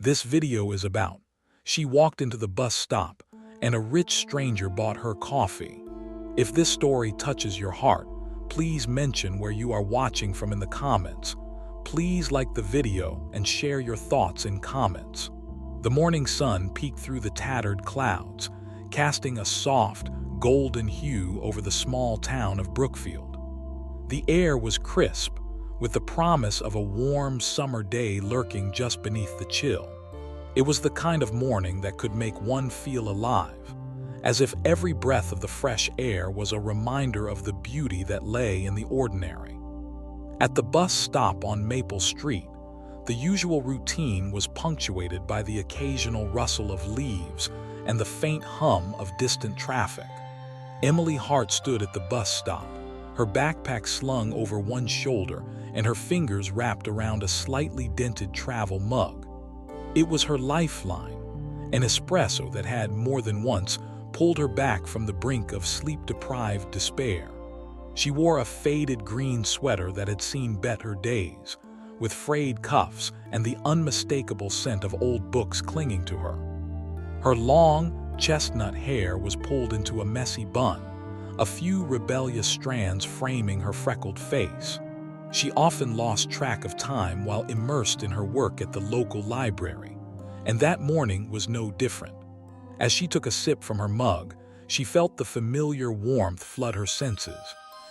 this video is about. She walked into the bus stop, and a rich stranger bought her coffee. If this story touches your heart, please mention where you are watching from in the comments. Please like the video and share your thoughts in comments. The morning sun peeked through the tattered clouds, casting a soft, golden hue over the small town of Brookfield. The air was crisp, with the promise of a warm summer day lurking just beneath the chill. It was the kind of morning that could make one feel alive, as if every breath of the fresh air was a reminder of the beauty that lay in the ordinary. At the bus stop on Maple Street, the usual routine was punctuated by the occasional rustle of leaves and the faint hum of distant traffic. Emily Hart stood at the bus stop, her backpack slung over one shoulder and her fingers wrapped around a slightly dented travel mug. It was her lifeline, an espresso that had more than once pulled her back from the brink of sleep-deprived despair. She wore a faded green sweater that had seen better days, with frayed cuffs and the unmistakable scent of old books clinging to her. Her long, chestnut hair was pulled into a messy bun, a few rebellious strands framing her freckled face. She often lost track of time while immersed in her work at the local library, and that morning was no different. As she took a sip from her mug, she felt the familiar warmth flood her senses,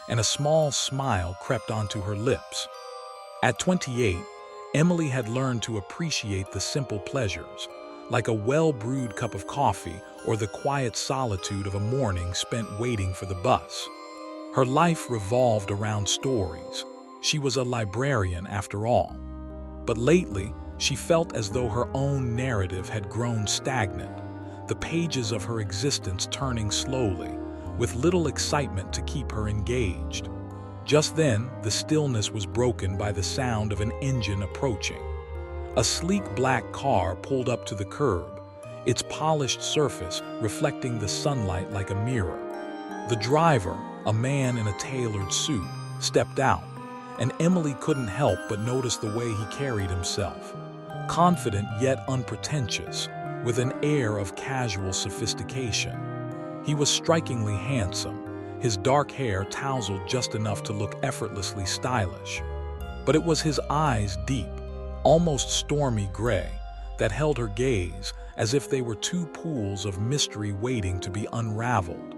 and a small smile crept onto her lips. At 28, Emily had learned to appreciate the simple pleasures, like a well-brewed cup of coffee or the quiet solitude of a morning spent waiting for the bus. Her life revolved around stories. She was a librarian after all. But lately, she felt as though her own narrative had grown stagnant, the pages of her existence turning slowly, with little excitement to keep her engaged. Just then, the stillness was broken by the sound of an engine approaching. A sleek black car pulled up to the curb, its polished surface reflecting the sunlight like a mirror. The driver, a man in a tailored suit, stepped out, and Emily couldn't help but notice the way he carried himself, confident yet unpretentious, with an air of casual sophistication. He was strikingly handsome, his dark hair tousled just enough to look effortlessly stylish. But it was his eyes, deep, almost stormy gray, that held her gaze as if they were two pools of mystery waiting to be unraveled.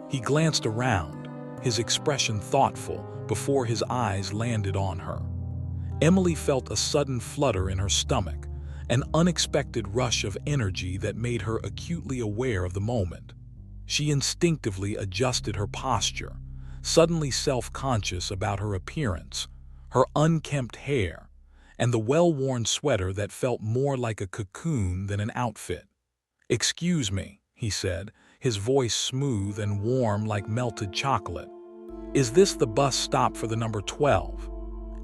He glanced around, his expression thoughtful, before his eyes landed on her. Emily felt a sudden flutter in her stomach, an unexpected rush of energy that made her acutely aware of the moment. She instinctively adjusted her posture, suddenly self-conscious about her appearance, her unkempt hair, and the well-worn sweater that felt more like a cocoon than an outfit. "Excuse me," he said, his voice smooth and warm like melted chocolate. "Is this the bus stop for the number 12?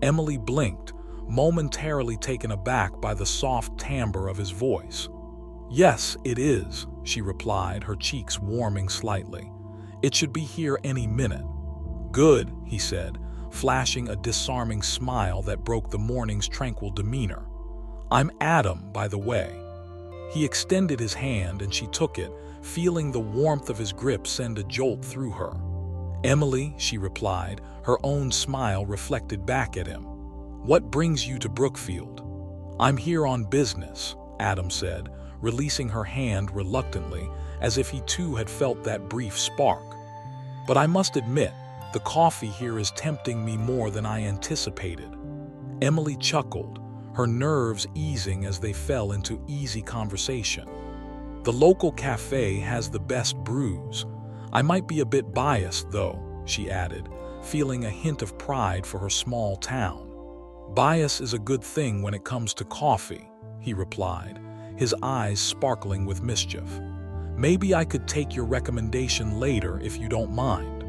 Emily blinked, momentarily taken aback by the soft timbre of his voice. "Yes, it is," she replied, her cheeks warming slightly. "It should be here any minute." "Good," he said, flashing a disarming smile that broke the morning's tranquil demeanor. "I'm Adam, by the way." He extended his hand and she took it, feeling the warmth of his grip send a jolt through her. "Emily," she replied, her own smile reflected back at him. "What brings you to Brookfield?" "I'm here on business," Adam said, releasing her hand reluctantly, as if he too had felt that brief spark. "But I must admit, the coffee here is tempting me more than I anticipated." Emily chuckled, her nerves easing as they fell into easy conversation. "The local cafe has the best brews. I might be a bit biased, though," she added, feeling a hint of pride for her small town. "Bias is a good thing when it comes to coffee," he replied, his eyes sparkling with mischief. "Maybe I could take your recommendation later if you don't mind."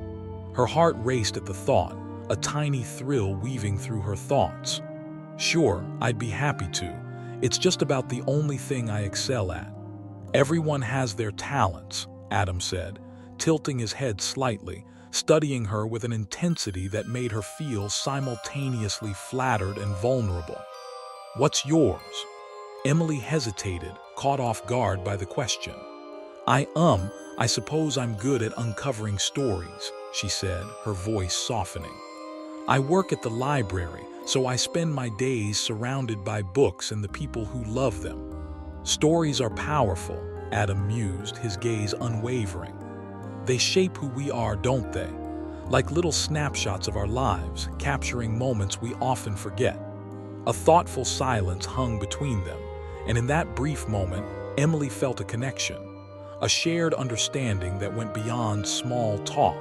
Her heart raced at the thought, a tiny thrill weaving through her thoughts. "Sure, I'd be happy to. It's just about the only thing I excel at." "Everyone has their talents," Adam said, tilting his head slightly, studying her with an intensity that made her feel simultaneously flattered and vulnerable. "What's yours?" Emily hesitated, caught off guard by the question. I suppose I'm good at uncovering stories, she said, her voice softening. I work at the library, so I spend my days surrounded by books and the people who love them. Stories are powerful, Adam mused, his gaze unwavering. They shape who we are, don't they? Like little snapshots of our lives, capturing moments we often forget. A thoughtful silence hung between them, and in that brief moment, Emily felt a connection, a shared understanding that went beyond small talk.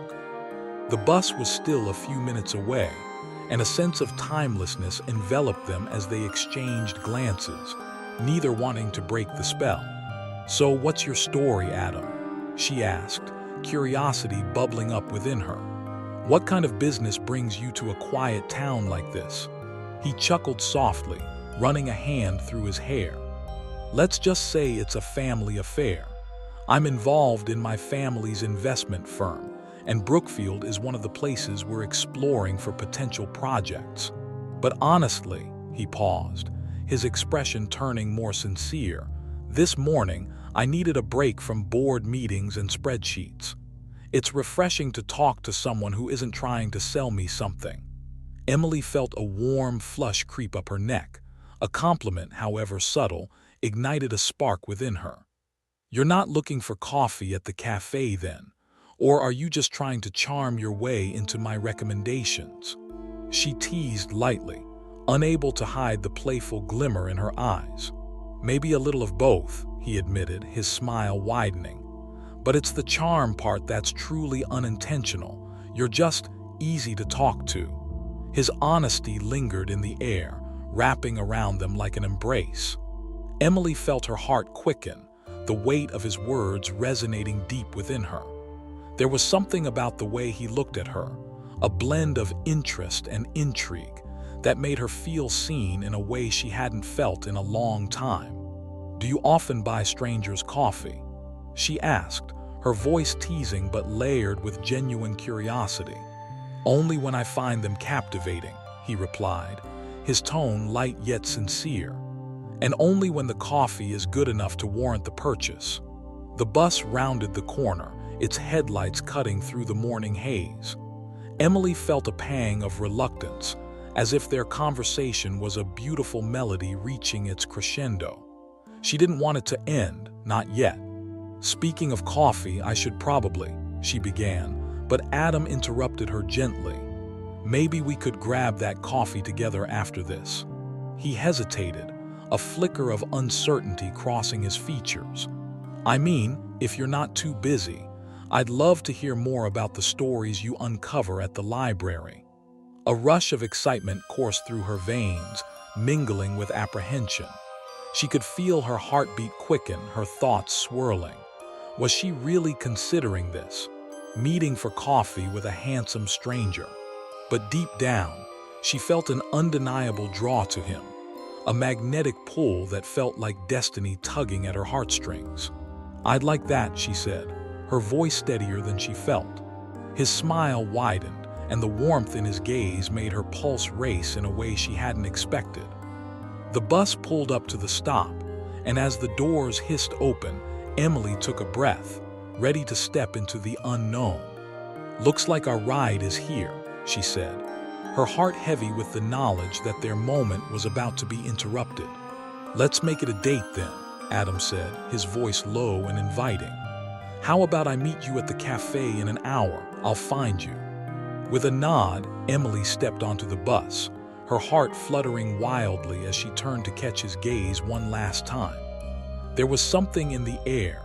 The bus was still a few minutes away, and a sense of timelessness enveloped them as they exchanged glances, neither wanting to break the spell. "So what's your story, Adam?" she asked, curiosity bubbling up within her. "What kind of business brings you to a quiet town like this?" He chuckled softly, running a hand through his hair. "Let's just say it's a family affair. I'm involved in my family's investment firm, and Brookfield is one of the places we're exploring for potential projects. But honestly," he paused, his expression turning more sincere, "this morning I needed a break from board meetings and spreadsheets. It's refreshing to talk to someone who isn't trying to sell me something." Emily felt a warm flush creep up her neck. A compliment, however subtle, ignited a spark within her. "You're not looking for coffee at the cafe then? Or are you just trying to charm your way into my recommendations?" She teased lightly, unable to hide the playful glimmer in her eyes. "Maybe a little of both," he admitted, his smile widening. "But it's the charm part that's truly unintentional. You're just easy to talk to." His honesty lingered in the air, wrapping around them like an embrace. Emily felt her heart quicken, the weight of his words resonating deep within her. There was something about the way he looked at her, a blend of interest and intrigue, that made her feel seen in a way she hadn't felt in a long time. "Do you often buy strangers coffee?" she asked, her voice teasing but layered with genuine curiosity. "Only when I find them captivating," he replied, his tone light yet sincere. "And only when the coffee is good enough to warrant the purchase." The bus rounded the corner, its headlights cutting through the morning haze. Emily felt a pang of reluctance, as if their conversation was a beautiful melody reaching its crescendo. She didn't want it to end, not yet. "Speaking of coffee, I should probably," she began, but Adam interrupted her gently. "Maybe we could grab that coffee together after this." He hesitated, a flicker of uncertainty crossing his features. "I mean, if you're not too busy, I'd love to hear more about the stories you uncover at the library." A rush of excitement coursed through her veins, mingling with apprehension. She could feel her heartbeat quicken, her thoughts swirling. Was she really considering this? Meeting for coffee with a handsome stranger? But deep down, she felt an undeniable draw to him, a magnetic pull that felt like destiny tugging at her heartstrings. "I'd like that," she said, her voice steadier than she felt. His smile widened, and the warmth in his gaze made her pulse race in a way she hadn't expected. The bus pulled up to the stop, and as the doors hissed open, Emily took a breath, ready to step into the unknown. "Looks like our ride is here," she said, her heart heavy with the knowledge that their moment was about to be interrupted. "Let's make it a date then," Adam said, his voice low and inviting. "How about I meet you at the cafe in an hour? I'll find you." With a nod, Emily stepped onto the bus, her heart fluttering wildly as she turned to catch his gaze one last time. There was something in the air,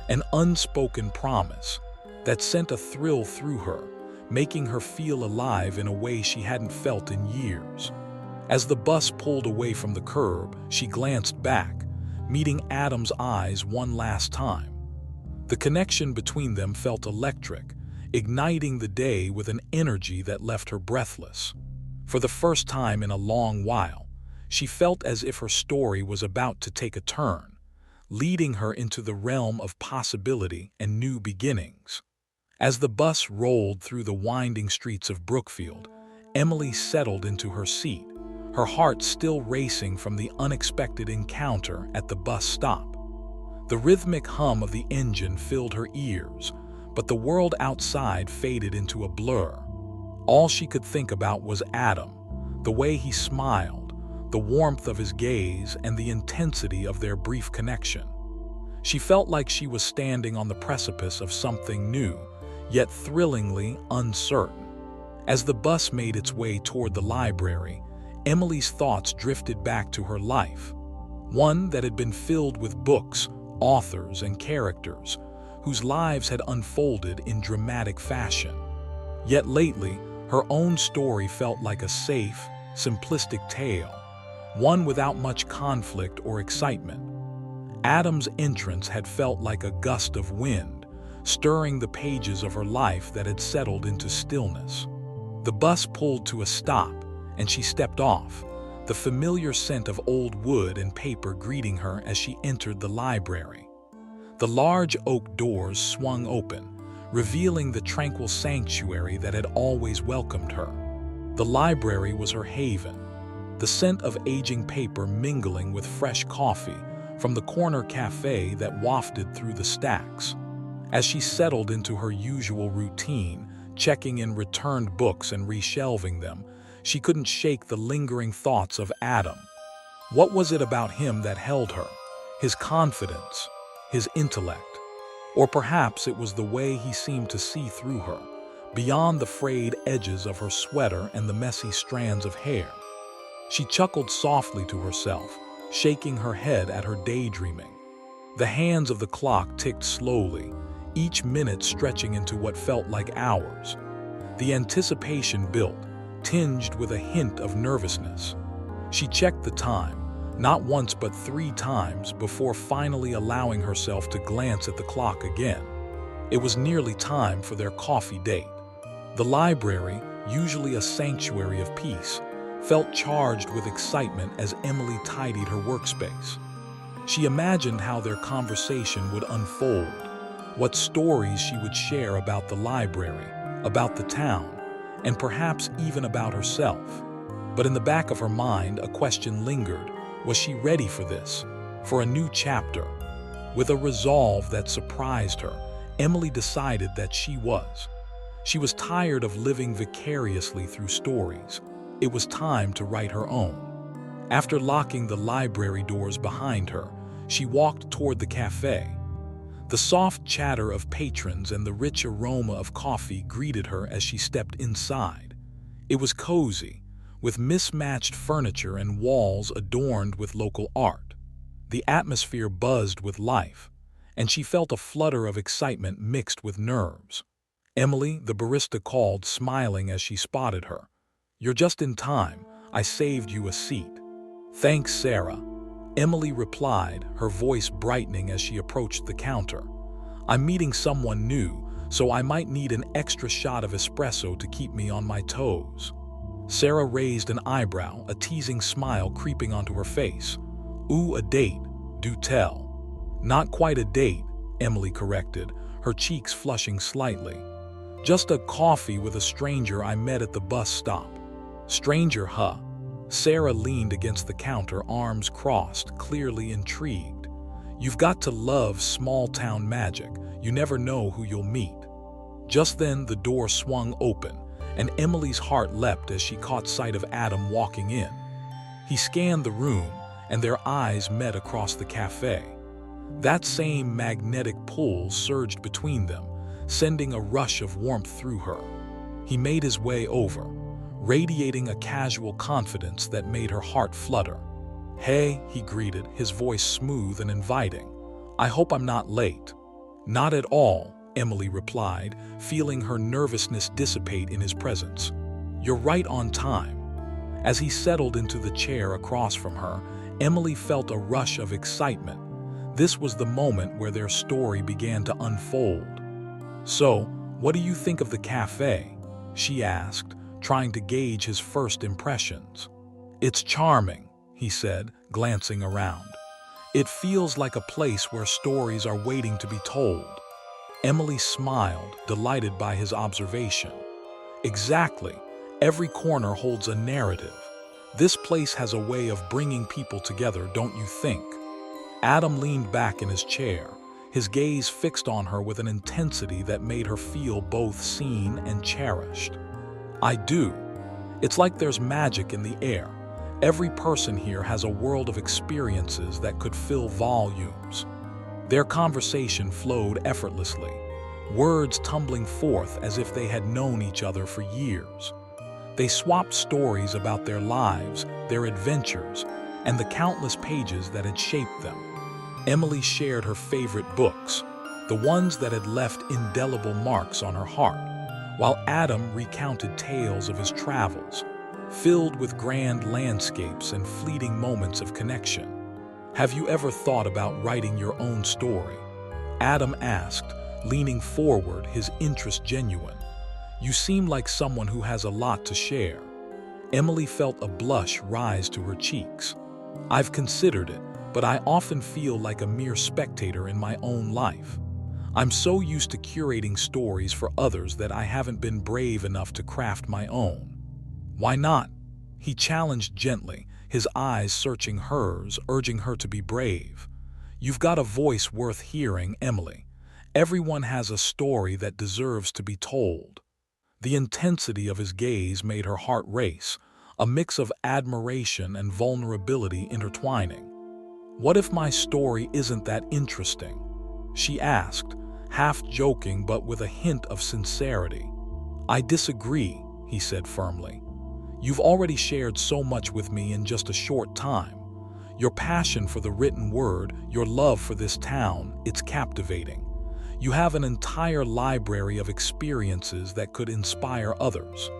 an unspoken promise, that sent a thrill through her, making her feel alive in a way she hadn't felt in years. As the bus pulled away from the curb, she glanced back, meeting Adam's eyes one last time. The connection between them felt electric, igniting the day with an energy that left her breathless. For the first time in a long while, she felt as if her story was about to take a turn, leading her into the realm of possibility and new beginnings. As the bus rolled through the winding streets of Brookfield, Emily settled into her seat, her heart still racing from the unexpected encounter at the bus stop. The rhythmic hum of the engine filled her ears, but the world outside faded into a blur. All she could think about was Adam, the way he smiled, the warmth of his gaze, and the intensity of their brief connection. She felt like she was standing on the precipice of something new, yet thrillingly uncertain. As the bus made its way toward the library, Emily's thoughts drifted back to her life, one that had been filled with books, authors, and characters whose lives had unfolded in dramatic fashion. Yet lately, her own story felt like a safe, simplistic tale, one without much conflict or excitement. Adam's entrance had felt like a gust of wind, stirring the pages of her life that had settled into stillness. The bus pulled to a stop, and she stepped off, the familiar scent of old wood and paper greeting her as she entered the library. The large oak doors swung open, revealing the tranquil sanctuary that had always welcomed her. The library was her haven, the scent of aging paper mingling with fresh coffee from the corner cafe that wafted through the stacks. As she settled into her usual routine, checking in returned books and reshelving them, she couldn't shake the lingering thoughts of Adam. What was it about him that held her? His confidence, his intellect? Or perhaps it was the way he seemed to see through her, beyond the frayed edges of her sweater and the messy strands of hair. She chuckled softly to herself, shaking her head at her daydreaming. The hands of the clock ticked slowly, each minute stretching into what felt like hours. The anticipation built, tinged with a hint of nervousness. She checked the time, not once but 3 times, before finally allowing herself to glance at the clock again. It was nearly time for their coffee date. The library, usually a sanctuary of peace, felt charged with excitement as Emily tidied her workspace. She imagined how their conversation would unfold, what stories she would share about the library, about the town, and perhaps even about herself. But in the back of her mind, a question lingered. Was she ready for this? For a new chapter? With a resolve that surprised her, Emily decided that she was. She was tired of living vicariously through stories. It was time to write her own. After locking the library doors behind her, she walked toward the cafe. The soft chatter of patrons and the rich aroma of coffee greeted her as she stepped inside. It was cozy, with mismatched furniture and walls adorned with local art. The atmosphere buzzed with life, and she felt a flutter of excitement mixed with nerves. Emily, the barista, called, smiling as she spotted her. "You're just in time. I saved you a seat." "Thanks, Sarah," Emily replied, her voice brightening as she approached the counter. "I'm meeting someone new, so I might need an extra shot of espresso to keep me on my toes." Sarah raised an eyebrow, a teasing smile creeping onto her face. "Ooh, a date, do tell." "Not quite a date," Emily corrected, her cheeks flushing slightly. "Just a coffee with a stranger I met at the bus stop." "Stranger, huh?" Sarah leaned against the counter, arms crossed, clearly intrigued. "You've got to love small-town magic. You never know who you'll meet." Just then, the door swung open, and Emily's heart leapt as she caught sight of Adam walking in. He scanned the room, and their eyes met across the cafe. That same magnetic pull surged between them, sending a rush of warmth through her. He made his way over, radiating a casual confidence that made her heart flutter. "Hey," he greeted, his voice smooth and inviting. "I hope I'm not late." "Not at all," Emily replied, feeling her nervousness dissipate in his presence. "You're right on time." As he settled into the chair across from her, Emily felt a rush of excitement. This was the moment where their story began to unfold. "So, what do you think of the cafe?" she asked, trying to gauge his first impressions. "It's charming," he said, glancing around. "It feels like a place where stories are waiting to be told." Emily smiled, delighted by his observation. "Exactly. Every corner holds a narrative. This place has a way of bringing people together, don't you think? Adam leaned back in his chair, his gaze fixed on her with an intensity that made her feel both seen and cherished. I do. It's like there's magic in the air. Every person here has a world of experiences that could fill volumes. Their conversation flowed effortlessly, words tumbling forth as if they had known each other for years. They swapped stories about their lives, their adventures, and the countless pages that had shaped them. Emily shared her favorite books, the ones that had left indelible marks on her heart, while Adam recounted tales of his travels, filled with grand landscapes and fleeting moments of connection. Have you ever thought about writing your own story? Adam asked, leaning forward, his interest genuine. You seem like someone who has a lot to share. Emily felt a blush rise to her cheeks. I've considered it, but I often feel like a mere spectator in my own life. I'm so used to curating stories for others that I haven't been brave enough to craft my own. Why not? He challenged gently, his eyes searching hers, urging her to be brave. You've got a voice worth hearing, Emily. Everyone has a story that deserves to be told. The intensity of his gaze made her heart race, a mix of admiration and vulnerability intertwining. What if my story isn't that interesting? She asked, half joking but with a hint of sincerity. I disagree, he said firmly. You've already shared so much with me in just a short time. Your passion for the written word, your love for this town, it's captivating. You have an entire library of experiences that could inspire others.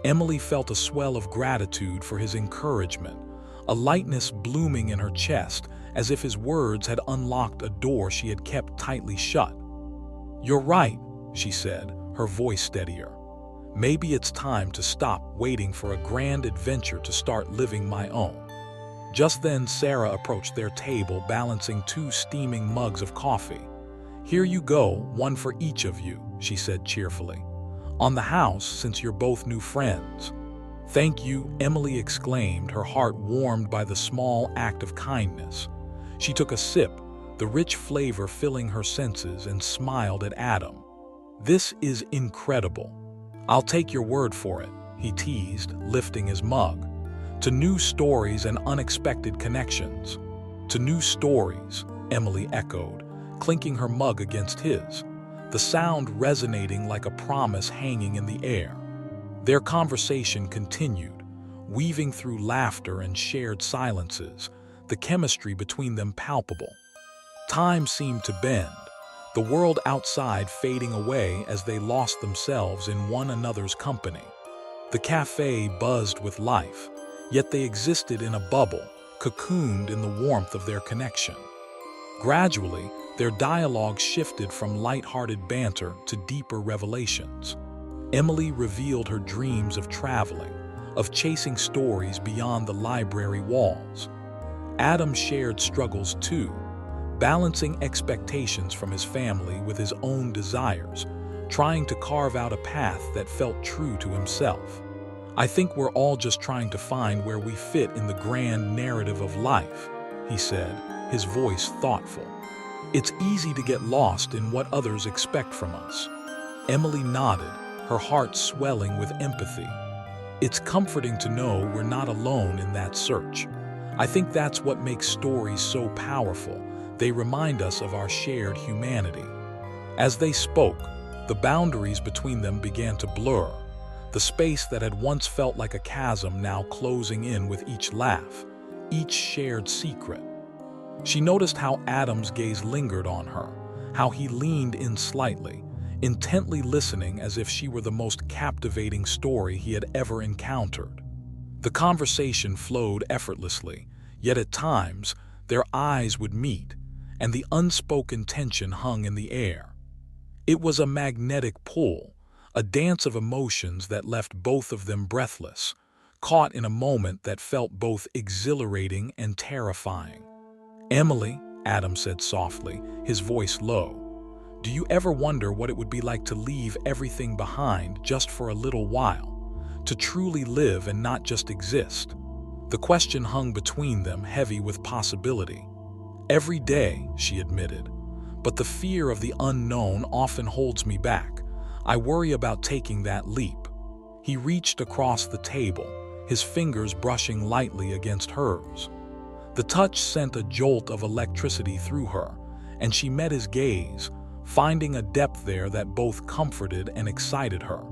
Emily felt a swell of gratitude for his encouragement, a lightness blooming in her chest as if his words had unlocked a door she had kept tightly shut. You're right, she said, her voice steadier. Maybe it's time to stop waiting for a grand adventure to start living my own. Just then, Sarah approached their table, balancing 2 steaming mugs of coffee. Here you go, one for each of you, she said cheerfully. On the house, since you're both new friends. Thank you, Emily exclaimed, her heart warmed by the small act of kindness. She took a sip, the rich flavor filling her senses, and smiled at Adam. This is incredible. I'll take your word for it, he teased, lifting his mug. To new stories and unexpected connections. To new stories, Emily echoed, clinking her mug against his, the sound resonating like a promise hanging in the air. Their conversation continued, weaving through laughter and shared silences, the chemistry between them palpable. Time seemed to bend, the world outside fading away as they lost themselves in one another's company. The cafe buzzed with life, yet they existed in a bubble, cocooned in the warmth of their connection. Gradually, their dialogue shifted from light-hearted banter to deeper revelations. Emily revealed her dreams of traveling, of chasing stories beyond the library walls. Adam shared struggles too, balancing expectations from his family with his own desires, trying to carve out a path that felt true to himself. I think we're all just trying to find where we fit in the grand narrative of life, he said, his voice thoughtful. It's easy to get lost in what others expect from us. Emily nodded, her heart swelling with empathy. It's comforting to know we're not alone in that search. I think that's what makes stories so powerful. They remind us of our shared humanity. As they spoke, the boundaries between them began to blur, the space that had once felt like a chasm now closing in with each laugh, each shared secret. She noticed how Adam's gaze lingered on her, how he leaned in slightly, intently listening as if she were the most captivating story he had ever encountered. The conversation flowed effortlessly, yet at times their eyes would meet, and the unspoken tension hung in the air. It was a magnetic pull, a dance of emotions that left both of them breathless, caught in a moment that felt both exhilarating and terrifying. Emily, Adam said softly, his voice low, do you ever wonder what it would be like to leave everything behind just for a little while, to truly live and not just exist? The question hung between them, heavy with possibility. Every day, she admitted, but the fear of the unknown often holds me back. I worry about taking that leap. He reached across the table, his fingers brushing lightly against hers. The touch sent a jolt of electricity through her, and she met his gaze, finding a depth there that both comforted and excited her.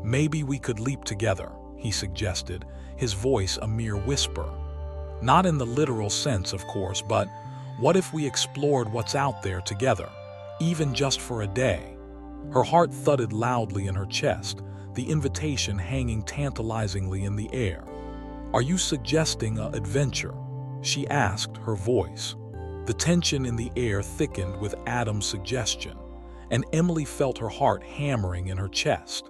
Maybe we could leap together, he suggested, his voice a mere whisper. Not in the literal sense, of course, but what if we explored what's out there together, even just for a day? Her heart thudded loudly in her chest, the invitation hanging tantalizingly in the air. "Are you suggesting an adventure?" she asked, her voice. The tension in the air thickened with Adam's suggestion, and Emily felt her heart hammering in her chest.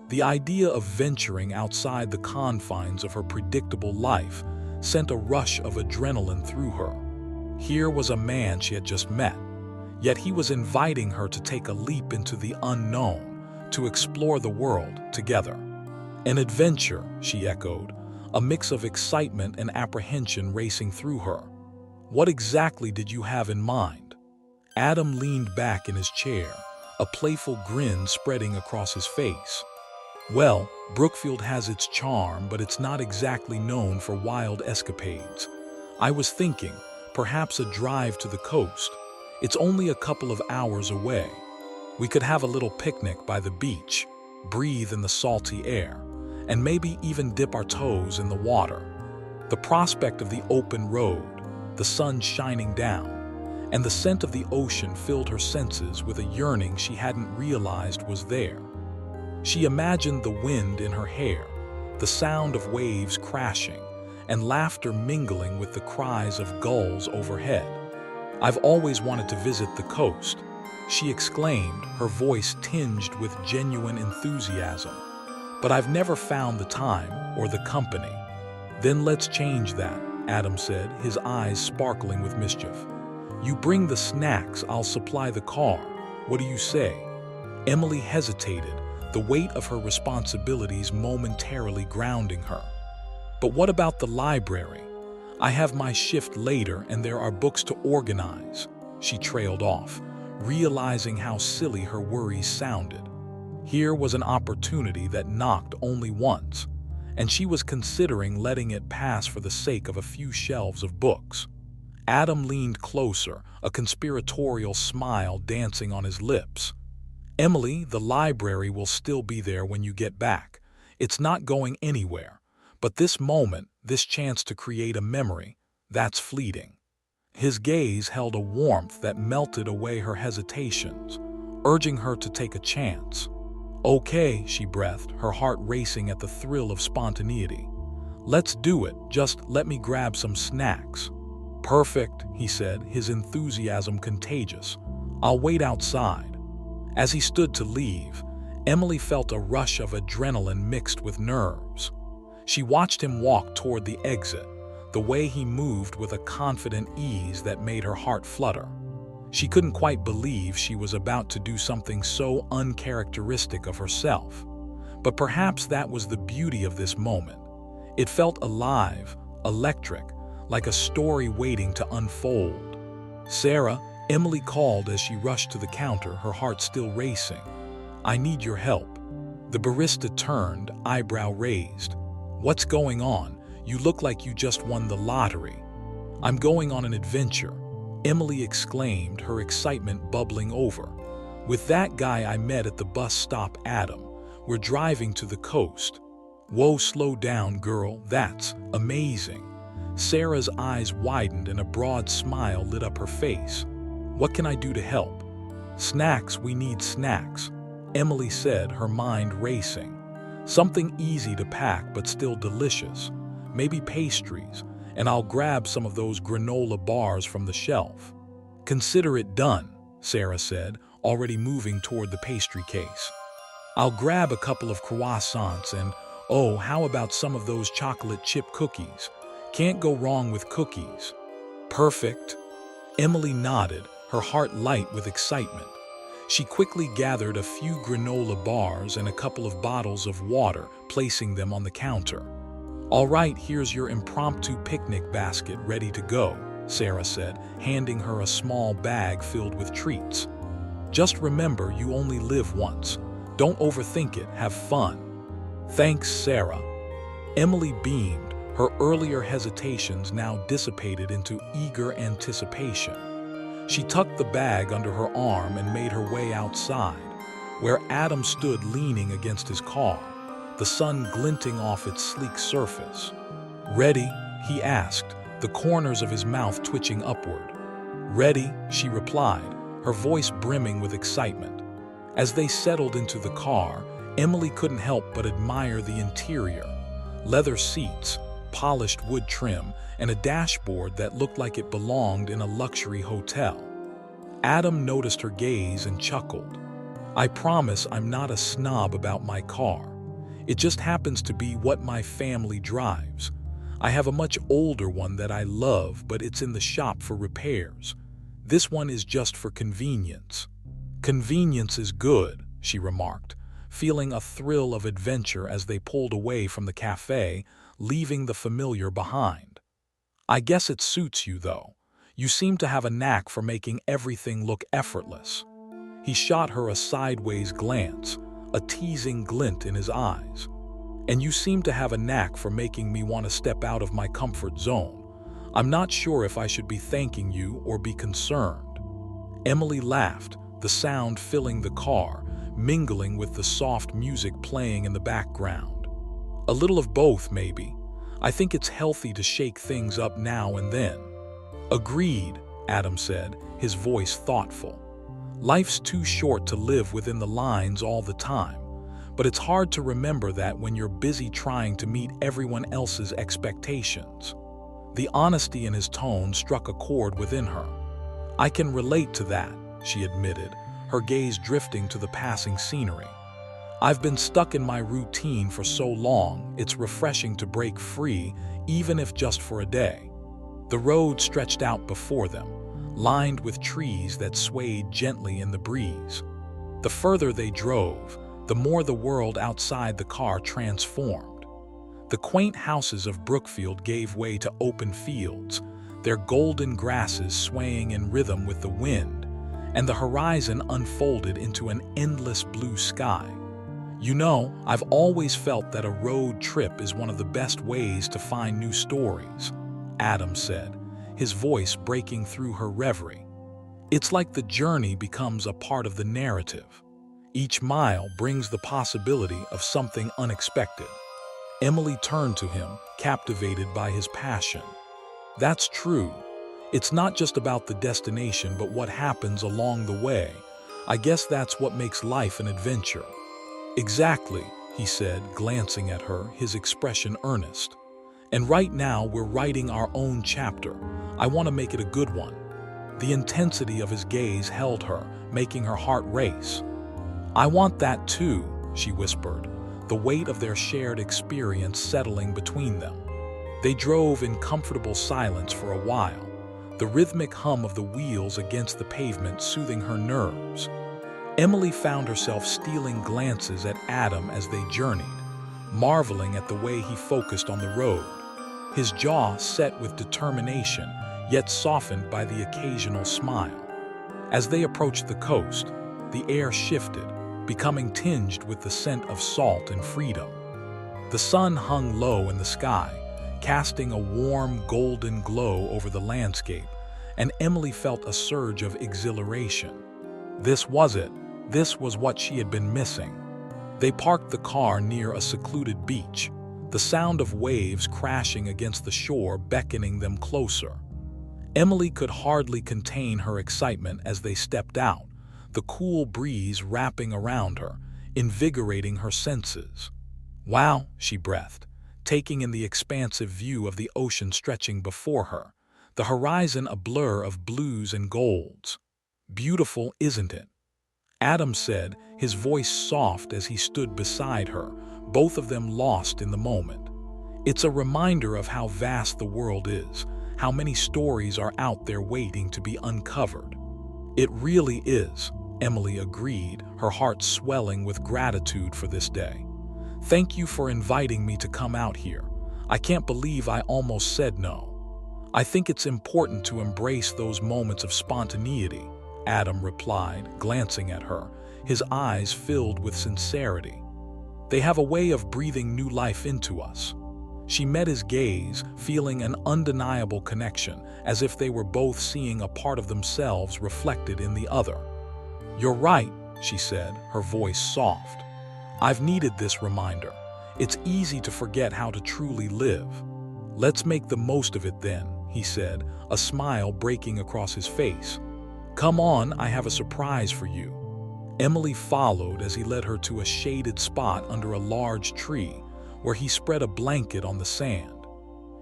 The idea of venturing outside the confines of her predictable life sent a rush of adrenaline through her. Here was a man she had just met, yet he was inviting her to take a leap into the unknown, to explore the world together. An adventure, she echoed, a mix of excitement and apprehension racing through her. What exactly did you have in mind? Adam leaned back in his chair, a playful grin spreading across his face. Well, Brookfield has its charm, but it's not exactly known for wild escapades. I was thinking, perhaps a drive to the coast. It's only a couple of hours away. We could have a little picnic by the beach, breathe in the salty air, and maybe even dip our toes in the water. The prospect of the open road, the sun shining down, and the scent of the ocean filled her senses with a yearning she hadn't realized was there. She imagined the wind in her hair, the sound of waves crashing, and laughter mingling with the cries of gulls overhead. "I've always wanted to visit the coast," she exclaimed, her voice tinged with genuine enthusiasm. "But I've never found the time or the company." "Then let's change that," Adam said, his eyes sparkling with mischief. "You bring the snacks, I'll supply the car. What do you say?" Emily hesitated, the weight of her responsibilities momentarily grounding her. "But what about the library? I have my shift later and there are books to organize," she trailed off, realizing how silly her worries sounded. Here was an opportunity that knocked only once, and she was considering letting it pass for the sake of a few shelves of books. Adam leaned closer, a conspiratorial smile dancing on his lips. "Emily, the library will still be there when you get back. It's not going anywhere. But this moment, this chance to create a memory, that's fleeting." His gaze held a warmth that melted away her hesitations, urging her to take a chance. "Okay," she breathed, her heart racing at the thrill of spontaneity. "Let's do it, just let me grab some snacks." "Perfect," he said, his enthusiasm contagious. "I'll wait outside." As he stood to leave, Emily felt a rush of adrenaline mixed with nerves. She watched him walk toward the exit, the way he moved with a confident ease that made her heart flutter. She couldn't quite believe she was about to do something so uncharacteristic of herself. But perhaps that was the beauty of this moment. It felt alive, electric, like a story waiting to unfold. "Sarah," Emily called as she rushed to the counter, her heart still racing. "I need your help." The barista turned, eyebrow raised. "What's going on? You look like you just won the lottery." "I'm going on an adventure," Emily exclaimed, her excitement bubbling over. "With that guy I met at the bus stop, Adam. We're driving to the coast." "Whoa, slow down, girl, that's amazing." Sarah's eyes widened and a broad smile lit up her face. "What can I do to help?" "Snacks, we need snacks," Emily said, her mind racing. "Something easy to pack but still delicious. Maybe pastries, and I'll grab some of those granola bars from the shelf." "Consider it done," Sarah said, already moving toward the pastry case. "I'll grab a couple of croissants and, oh, how about some of those chocolate chip cookies? Can't go wrong with cookies." "Perfect." Emily nodded, her heart light with excitement. She quickly gathered a few granola bars and a couple of bottles of water, placing them on the counter. "All right, here's your impromptu picnic basket ready to go," Sarah said, handing her a small bag filled with treats. "Just remember, you only live once. Don't overthink it, have fun." "Thanks, Sarah." Emily beamed, her earlier hesitations now dissipated into eager anticipation. She tucked the bag under her arm and made her way outside, where Adam stood leaning against his car, the sun glinting off its sleek surface. "Ready?" he asked, the corners of his mouth twitching upward. "Ready," she replied, her voice brimming with excitement. As they settled into the car, Emily couldn't help but admire the interior. Leather seats, polished wood trim, and a dashboard that looked like it belonged in a luxury hotel. Adam noticed her gaze and chuckled. "I promise I'm not a snob about my car. It just happens to be what my family drives. I have a much older one that I love, but it's in the shop for repairs. This one is just for convenience." "Convenience is good," she remarked, feeling a thrill of adventure as they pulled away from the cafe, leaving the familiar behind. "I guess it suits you, though. You seem to have a knack for making everything look effortless." He shot her a sideways glance, a teasing glint in his eyes. "And you seem to have a knack for making me want to step out of my comfort zone. I'm not sure if I should be thanking you or be concerned." Emily laughed, the sound filling the car, mingling with the soft music playing in the background. "A little of both, maybe. I think it's healthy to shake things up now and then." "Agreed," Adam said, his voice thoughtful. "Life's too short to live within the lines all the time, but it's hard to remember that when you're busy trying to meet everyone else's expectations." The honesty in his tone struck a chord within her. "I can relate to that," she admitted, her gaze drifting to the passing scenery. "I've been stuck in my routine for so long, it's refreshing to break free, even if just for a day." The road stretched out before them, lined with trees that swayed gently in the breeze. The further they drove, the more the world outside the car transformed. The quaint houses of Brookfield gave way to open fields, their golden grasses swaying in rhythm with the wind, and the horizon unfolded into an endless blue sky. "You know, I've always felt that a road trip is one of the best ways to find new stories," Adam said, his voice breaking through her reverie. "It's like the journey becomes a part of the narrative. Each mile brings the possibility of something unexpected." Emily turned to him, captivated by his passion. "That's true. It's not just about the destination, but what happens along the way. I guess that's what makes life an adventure." "Exactly," he said, glancing at her, his expression earnest. "And right now we're writing our own chapter. I want to make it a good one." The intensity of his gaze held her, making her heart race. "I want that too," she whispered, the weight of their shared experience settling between them. They drove in comfortable silence for a while, the rhythmic hum of the wheels against the pavement soothing her nerves. Emily found herself stealing glances at Adam as they journeyed, marveling at the way he focused on the road, his jaw set with determination, yet softened by the occasional smile. As they approached the coast, the air shifted, becoming tinged with the scent of salt and freedom. The sun hung low in the sky, casting a warm golden glow over the landscape, and Emily felt a surge of exhilaration. This was it. This was what she had been missing. They parked the car near a secluded beach, the sound of waves crashing against the shore beckoning them closer. Emily could hardly contain her excitement as they stepped out, the cool breeze wrapping around her, invigorating her senses. "Wow," she breathed, taking in the expansive view of the ocean stretching before her, the horizon a blur of blues and golds. "Beautiful, isn't it?" Adam said, his voice soft as he stood beside her, both of them lost in the moment. "It's a reminder of how vast the world is, how many stories are out there waiting to be uncovered." "It really is," Emily agreed, her heart swelling with gratitude for this day. "Thank you for inviting me to come out here. I can't believe I almost said no. I think it's important to embrace those moments of spontaneity, Adam replied, glancing at her, his eyes filled with sincerity. They have a way of breathing new life into us. She met his gaze, feeling an undeniable connection, as if they were both seeing a part of themselves reflected in the other. "You're right," she said, her voice soft. "I've needed this reminder. It's easy to forget how to truly live." "Let's make the most of it then," he said, a smile breaking across his face. "Come on, I have a surprise for you." Emily followed as he led her to a shaded spot under a large tree, where he spread a blanket on the sand.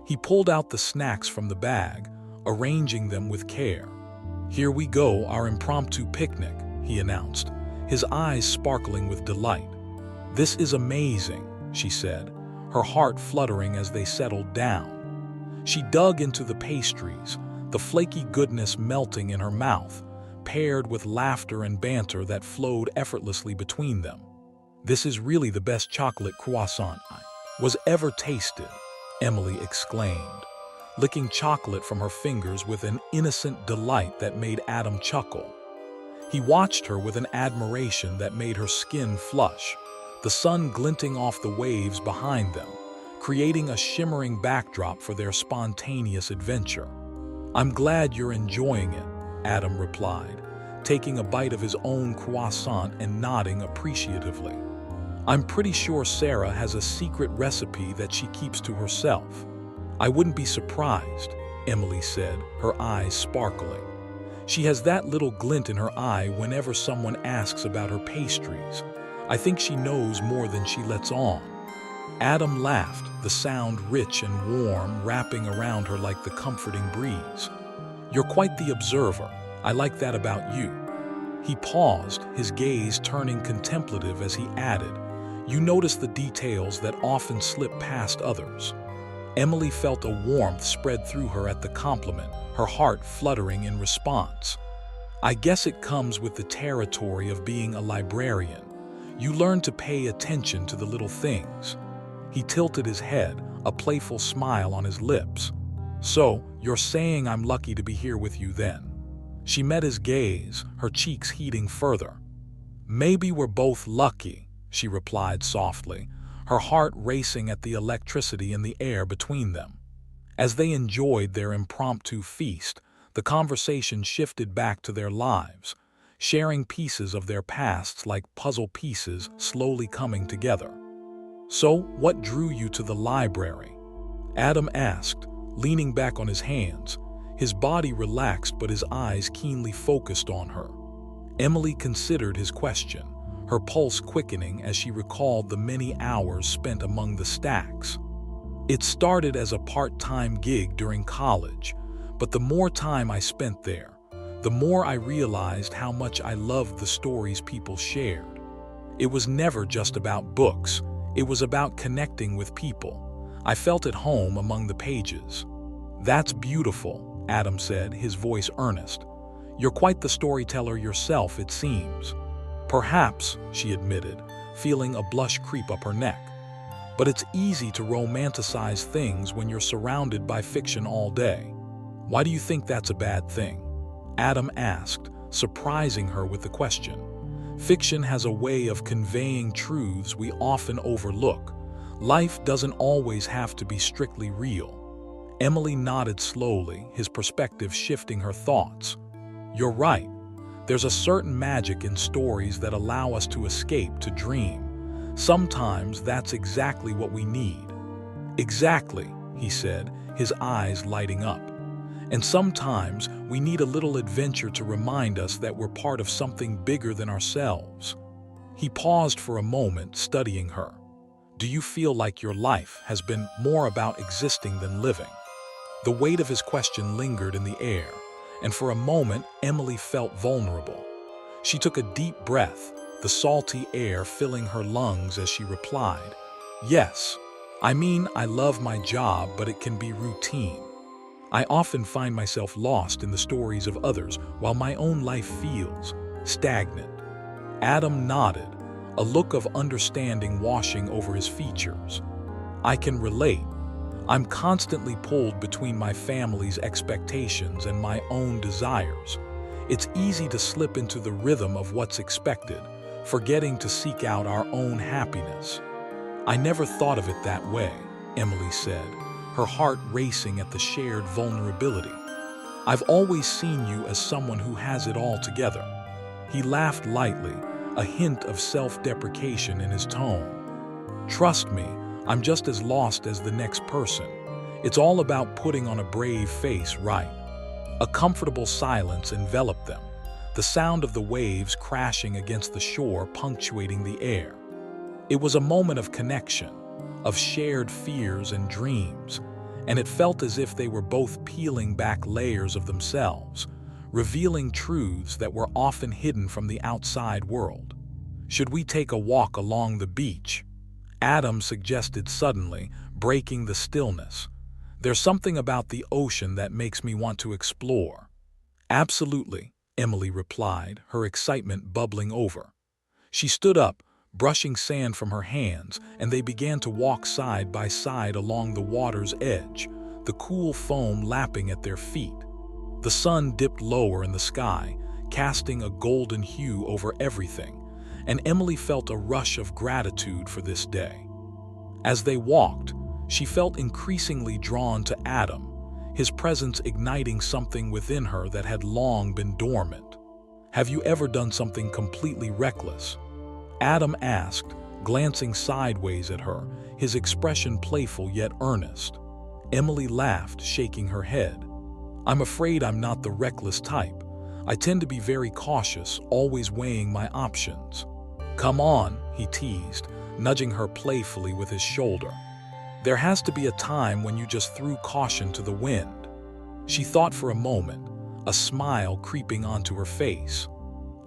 He pulled out the snacks from the bag, arranging them with care. "Here we go, our impromptu picnic," he announced, his eyes sparkling with delight. "This is amazing," she said, her heart fluttering as they settled down. She dug into the pastries, the flaky goodness melting in her mouth, paired with laughter and banter that flowed effortlessly between them. "This is really the best chocolate croissant I was ever tasted," Emily exclaimed, licking chocolate from her fingers with an innocent delight that made Adam chuckle. He watched her with an admiration that made her skin flush, the sun glinting off the waves behind them, creating a shimmering backdrop for their spontaneous adventure. "I'm glad you're enjoying it," Adam replied, taking a bite of his own croissant and nodding appreciatively. "I'm pretty sure Sarah has a secret recipe that she keeps to herself." "I wouldn't be surprised," Emily said, her eyes sparkling. "She has that little glint in her eye whenever someone asks about her pastries. I think she knows more than she lets on." Adam laughed, the sound rich and warm, wrapping around her like the comforting breeze. "You're quite the observer. I like that about you." He paused, his gaze turning contemplative as he added, "You notice the details that often slip past others." Emily felt a warmth spread through her at the compliment, her heart fluttering in response. "I guess it comes with the territory of being a librarian. You learn to pay attention to the little things." He tilted his head, a playful smile on his lips. "So, you're saying I'm lucky to be here with you then?" She met his gaze, her cheeks heating further. "Maybe we're both lucky," she replied softly, her heart racing at the electricity in the air between them. As they enjoyed their impromptu feast, the conversation shifted back to their lives, sharing pieces of their pasts like puzzle pieces slowly coming together. "So, what drew you to the library?" Adam asked, leaning back on his hands, his body relaxed but his eyes keenly focused on her. Emily considered his question, her pulse quickening as she recalled the many hours spent among the stacks. "It started as a part-time gig during college, but the more time I spent there, the more I realized how much I loved the stories people shared. It was never just about books, it was about connecting with people. I felt at home among the pages." "That's beautiful," Adam said, his voice earnest. "You're quite the storyteller yourself, it seems." "Perhaps," she admitted, feeling a blush creep up her neck. "But it's easy to romanticize things when you're surrounded by fiction all day." "Why do you think that's a bad thing?" Adam asked, surprising her with the question. "Fiction has a way of conveying truths we often overlook. Life doesn't always have to be strictly real." Emily nodded slowly, his perspective shifting her thoughts. "You're right. There's a certain magic in stories that allow us to escape, to dream. Sometimes that's exactly what we need." "Exactly," he said, his eyes lighting up. "And sometimes we need a little adventure to remind us that we're part of something bigger than ourselves." He paused for a moment, studying her. "Do you feel like your life has been more about existing than living?" The weight of his question lingered in the air, and for a moment Emily felt vulnerable. She took a deep breath, the salty air filling her lungs as she replied, "Yes. I mean, I love my job, but it can be routine. I often find myself lost in the stories of others while my own life feels stagnant." Adam nodded, a look of understanding washing over his features. "I can relate. I'm constantly pulled between my family's expectations and my own desires. It's easy to slip into the rhythm of what's expected, forgetting to seek out our own happiness. I never thought of it that way, Emily said, her heart racing at the shared vulnerability. I've always seen you as someone who has it all together. He laughed lightly, a hint of self-deprecation in his tone. Trust me, I'm just as lost as the next person. It's all about putting on a brave face, right? A comfortable silence enveloped them, the sound of the waves crashing against the shore punctuating the air. It was a moment of connection, of shared fears and dreams, and it felt as if they were both peeling back layers of themselves, revealing truths that were often hidden from the outside world. Should we take a walk along the beach? Adam suggested suddenly, breaking the stillness. There's something about the ocean that makes me want to explore. Absolutely, Emily replied, her excitement bubbling over. She stood up, brushing sand from her hands, and they began to walk side by side along the water's edge, the cool foam lapping at their feet. The sun dipped lower in the sky, casting a golden hue over everything, and Emily felt a rush of gratitude for this day. As they walked, she felt increasingly drawn to Adam, his presence igniting something within her that had long been dormant. Have you ever done something completely reckless? Adam asked, glancing sideways at her, his expression playful yet earnest. Emily laughed, shaking her head. I'm afraid I'm not the reckless type. I tend to be very cautious, always weighing my options. Come on, he teased, nudging her playfully with his shoulder. There has to be a time when you just threw caution to the wind. She thought for a moment, a smile creeping onto her face.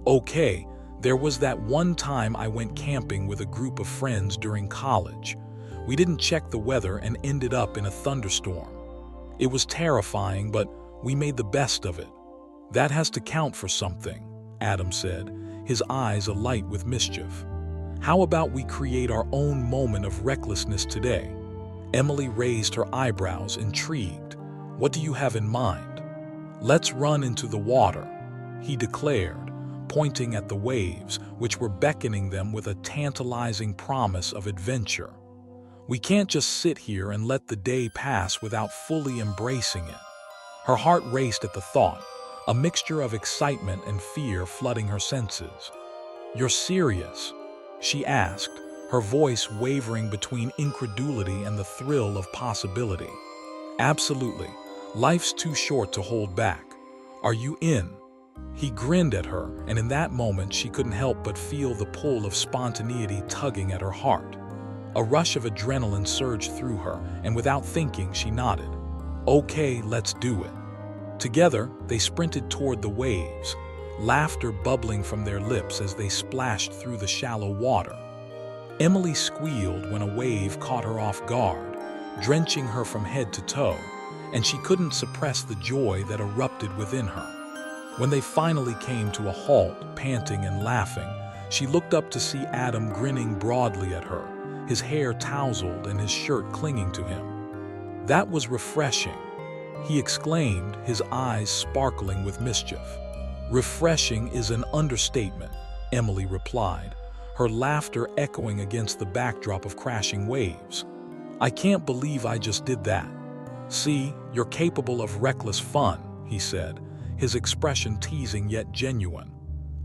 Okay, there was that one time I went camping with a group of friends during college. We didn't check the weather and ended up in a thunderstorm. It was terrifying, but we made the best of it. That has to count for something, Adam said, his eyes alight with mischief. How about we create our own moment of recklessness today? Emily raised her eyebrows, intrigued. What do you have in mind? Let's run into the water, he declared, pointing at the waves, which were beckoning them with a tantalizing promise of adventure. We can't just sit here and let the day pass without fully embracing it. Her heart raced at the thought, a mixture of excitement and fear flooding her senses. You're serious? She asked, her voice wavering between incredulity and the thrill of possibility. Absolutely. Life's too short to hold back. Are you in? He grinned at her, and in that moment she couldn't help but feel the pull of spontaneity tugging at her heart. A rush of adrenaline surged through her, and without thinking, she nodded. Okay, let's do it. Together, they sprinted toward the waves, laughter bubbling from their lips as they splashed through the shallow water. Emily squealed when a wave caught her off guard, drenching her from head to toe, and she couldn't suppress the joy that erupted within her. When they finally came to a halt, panting and laughing, she looked up to see Adam grinning broadly at her, his hair tousled and his shirt clinging to him. That was refreshing, he exclaimed, his eyes sparkling with mischief. Refreshing is an understatement, Emily replied, her laughter echoing against the backdrop of crashing waves. I can't believe I just did that. See, you're capable of reckless fun, he said, his expression teasing yet genuine.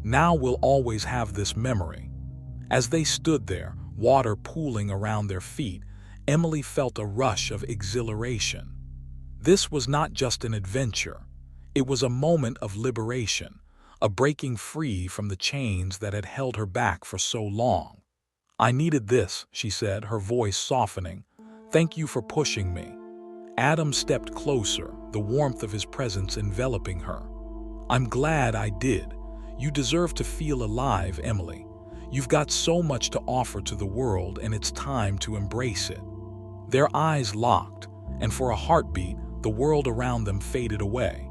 Now we'll always have this memory. As they stood there, water pooling around their feet, Emily felt a rush of exhilaration. This was not just an adventure. It was a moment of liberation, a breaking free from the chains that had held her back for so long. I needed this, she said, her voice softening. Thank you for pushing me. Adam stepped closer, the warmth of his presence enveloping her. I'm glad I did. You deserve to feel alive, Emily. You've got so much to offer to the world, and it's time to embrace it. Their eyes locked, and for a heartbeat, the world around them faded away.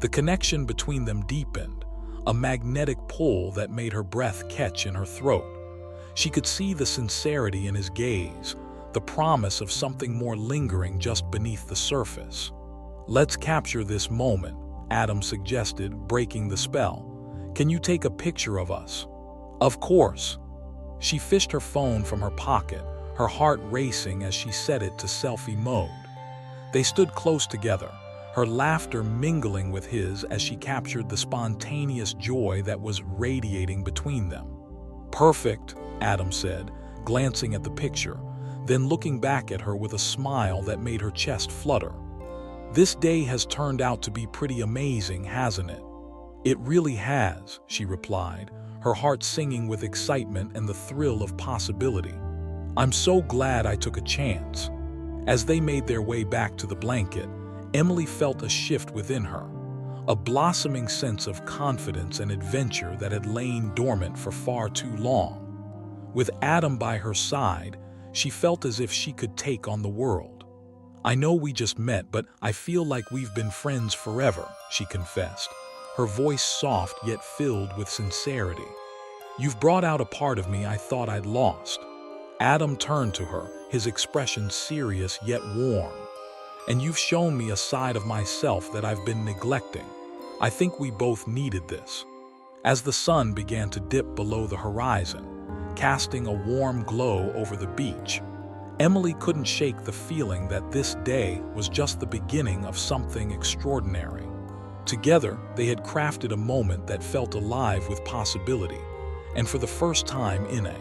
The connection between them deepened, a magnetic pull that made her breath catch in her throat. She could see the sincerity in his gaze, the promise of something more lingering just beneath the surface. "Let's capture this moment," Adam suggested, breaking the spell. "Can you take a picture of us?" "Of course." She fished her phone from her pocket, her heart racing as she set it to selfie mode. They stood close together, her laughter mingling with his as she captured the spontaneous joy that was radiating between them. "Perfect," Adam said, glancing at the picture, then looking back at her with a smile that made her chest flutter. "This day has turned out to be pretty amazing, hasn't it?" "It really has," she replied, her heart singing with excitement and the thrill of possibility. "I'm so glad I took a chance." As they made their way back to the blanket, Emily felt a shift within her, a blossoming sense of confidence and adventure that had lain dormant for far too long. With Adam by her side, she felt as if she could take on the world. "I know we just met, but I feel like we've been friends forever," she confessed, her voice soft yet filled with sincerity. "You've brought out a part of me I thought I'd lost." Adam turned to her, his expression serious yet warm. "And you've shown me a side of myself that I've been neglecting. I think we both needed this." As the sun began to dip below the horizon, casting a warm glow over the beach, Emily couldn't shake the feeling that this day was just the beginning of something extraordinary. Together, they had crafted a moment that felt alive with possibility, and for the first time in a